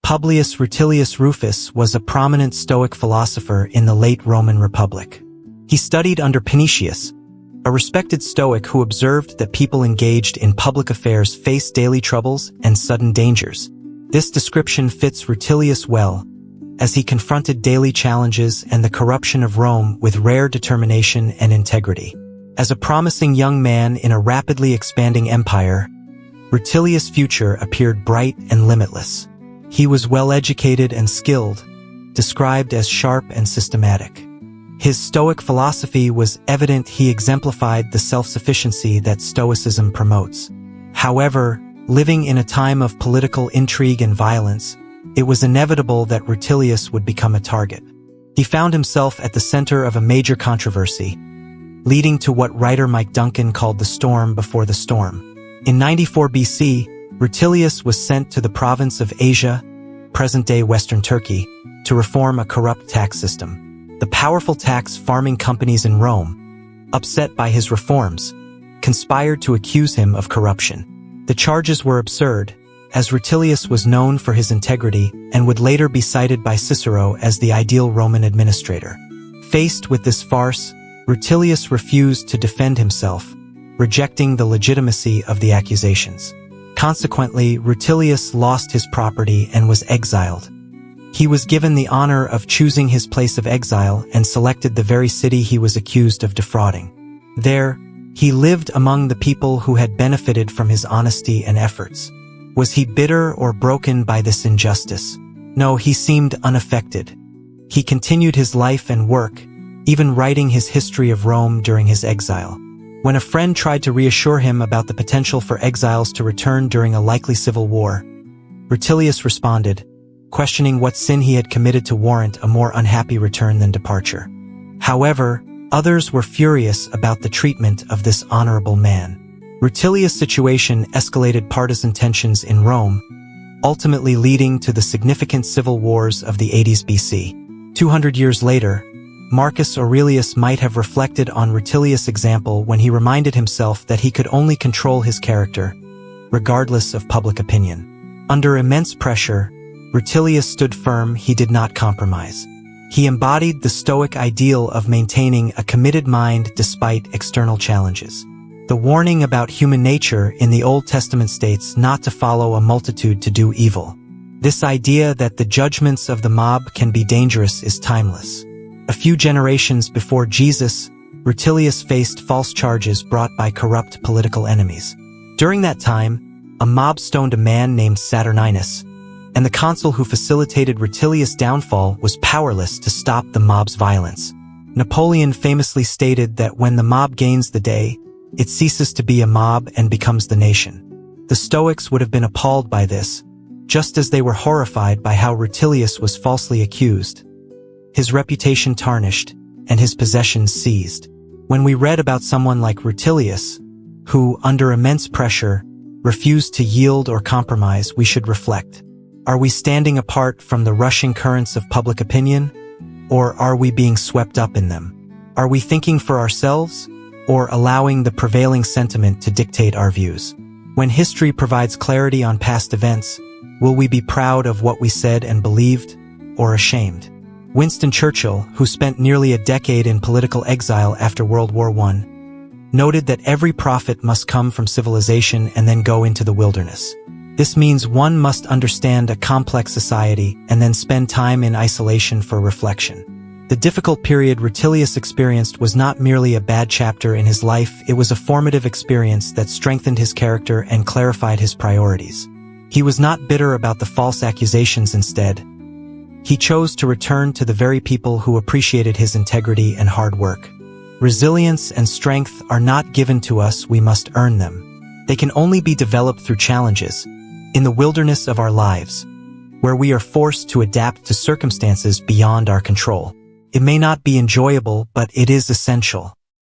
Publius Rutilius Rufus was a prominent Stoic philosopher in the late Roman Republic. He studied under Panetius, a respected Stoic who observed that people engaged in public affairs face daily troubles and sudden dangers. This description fits Rutilius well, as he confronted daily challenges and the corruption of Rome with rare determination and integrity. As a promising young man in a rapidly expanding empire, Rutilius' future appeared bright and limitless. He was well-educated and skilled, described as sharp and systematic. His Stoic philosophy was evident. He exemplified the self-sufficiency that Stoicism promotes. However, living in a time of political intrigue and violence, it was inevitable that Rutilius would become a target. He found himself at the center of a major controversy, leading to what writer Mike Duncan called the storm before the storm. In 94 BC, Rutilius was sent to the province of Asia, present-day Western Turkey, to reform a corrupt tax system. The powerful tax farming companies in Rome, upset by his reforms, conspired to accuse him of corruption. The charges were absurd, as Rutilius was known for his integrity and would later be cited by Cicero as the ideal Roman administrator. Faced with this farce, Rutilius refused to defend himself, rejecting the legitimacy of the accusations. Consequently, Rutilius lost his property and was exiled. He was given the honor of choosing his place of exile and selected the very city he was accused of defrauding. There, he lived among the people who had benefited from his honesty and efforts. Was he bitter or broken by this injustice? No, he seemed unaffected. He continued his life and work, even writing his history of Rome during his exile. When a friend tried to reassure him about the potential for exiles to return during a likely civil war, Rutilius responded, questioning what sin he had committed to warrant a more unhappy return than departure. However, others were furious about the treatment of this honorable man. Rutilius' situation escalated partisan tensions in Rome, ultimately leading to the significant civil wars of the 80s BC. 200 years later, Marcus Aurelius might have reflected on Rutilius' example when he reminded himself that he could only control his character, regardless of public opinion. Under immense pressure, Rutilius stood firm. He did not compromise. He embodied the Stoic ideal of maintaining a committed mind despite external challenges. The warning about human nature in the Old Testament states not to follow a multitude to do evil. This idea that the judgments of the mob can be dangerous is timeless. A few generations before Jesus, Rutilius faced false charges brought by corrupt political enemies. During that time, a mob stoned a man named Saturninus, and the consul who facilitated Rutilius' downfall was powerless to stop the mob's violence. Napoleon famously stated that when the mob gains the day, it ceases to be a mob and becomes the nation. The Stoics would have been appalled by this, just as they were horrified by how Rutilius was falsely accused, his reputation tarnished, and his possessions seized. When we read about someone like Rutilius, who, under immense pressure, refused to yield or compromise, we should reflect. Are we standing apart from the rushing currents of public opinion, or are we being swept up in them? Are we thinking for ourselves, or allowing the prevailing sentiment to dictate our views? When history provides clarity on past events, will we be proud of what we said and believed, or ashamed? Winston Churchill, who spent nearly a decade in political exile after World War I, noted that every prophet must come from civilization and then go into the wilderness. This means one must understand a complex society and then spend time in isolation for reflection. The difficult period Rutilius experienced was not merely a bad chapter in his life, it was a formative experience that strengthened his character and clarified his priorities. He was not bitter about the false accusations. Instead, he chose to return to the very people who appreciated his integrity and hard work. Resilience and strength are not given to us, we must earn them. They can only be developed through challenges, in the wilderness of our lives, where we are forced to adapt to circumstances beyond our control. It may not be enjoyable, but it is essential.